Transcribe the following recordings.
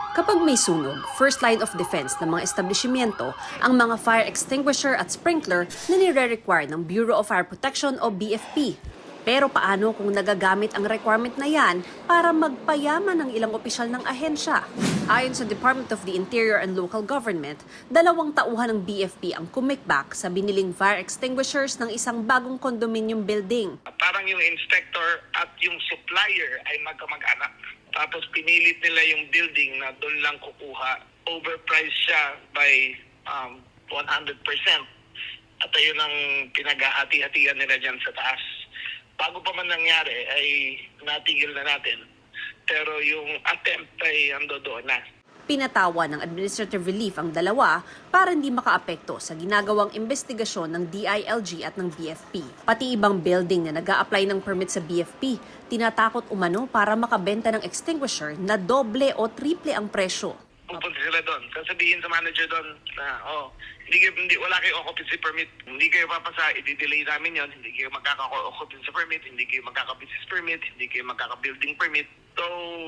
Kapag may sunog, first line of defense ng mga establishmento ang mga fire extinguisher at sprinkler na nire-require ng Bureau of Fire Protection o BFP. Pero paano kung nagagamit ang requirement na yan para magpayaman ng ilang opisyal ng ahensya? Ayon sa Department of the Interior and Local Government, 2 tauhan ng BFP ang kumikbak sa biniling fire extinguishers ng isang bagong condominium building. Parang yung inspector at yung supplier ay magkamag-anak. Tapos pinilit nila yung building na doon lang kukuha. Overpriced siya by 100%. At ayun ang pinaghahati-hatian nila dyan sa taas. Bago pa man nangyari ay natigil na natin. Pero yung attempt ay ando doon na. Pinatawa ng administrative relief ang dalawa para hindi makaapekto sa ginagawang investigasyon ng DILG at ng BFP. Pati ibang building na nag-a-apply ng permit sa BFP, tinatakot umano para makabenta ng extinguisher na doble o triple ang presyo. Pupunta sila doon. Sasabihin sa manager doon na, wala kayong occupancy permit. Hindi kayo papasa, i-delay namin yon. Hindi kayo magkaka-occupancy permit, hindi kayo magkaka-business permit, hindi kayo magkaka-building permit. So,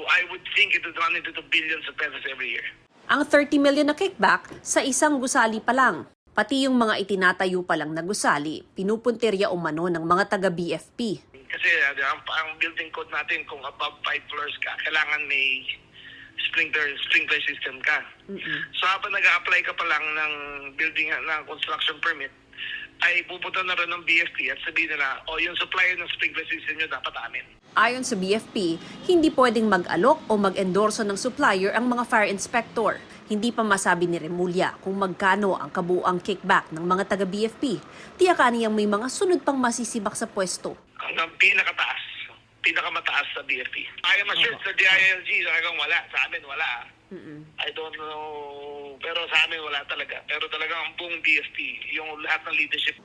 I would think it would run into the billions of pesos every year. Ang 30 million na kickback sa isang gusali pa lang. Pati yung mga itinatayo pa lang na gusali, pinupuntirya umano ng mga taga-BFP. Kasi ang building code natin, kung above 5 floors ka, kailangan may sprinkler system ka. So habang nag-a-apply ka pa lang ng building ng construction permit, ay pupunta na rin ng BFP at sabihin nila, yung supplier ng sprinkler system nyo dapat amin. Ayon sa BFP, hindi pwedeng mag-alok o mag-endorso ng supplier ang mga fire inspector. Hindi pa masabi ni Remulla kung magkano ang kabuuang kickback ng mga taga-BFP. Tiyakan niyang may mga sunod pang masisibak sa pwesto. Hanggang pinakamataas sa BFP. I am assured sa DILG, talagang wala. Sa amin, wala. I don't know. Pero sa amin, wala talaga. Pero talagang ang buong BFP, yung lahat ng leadership,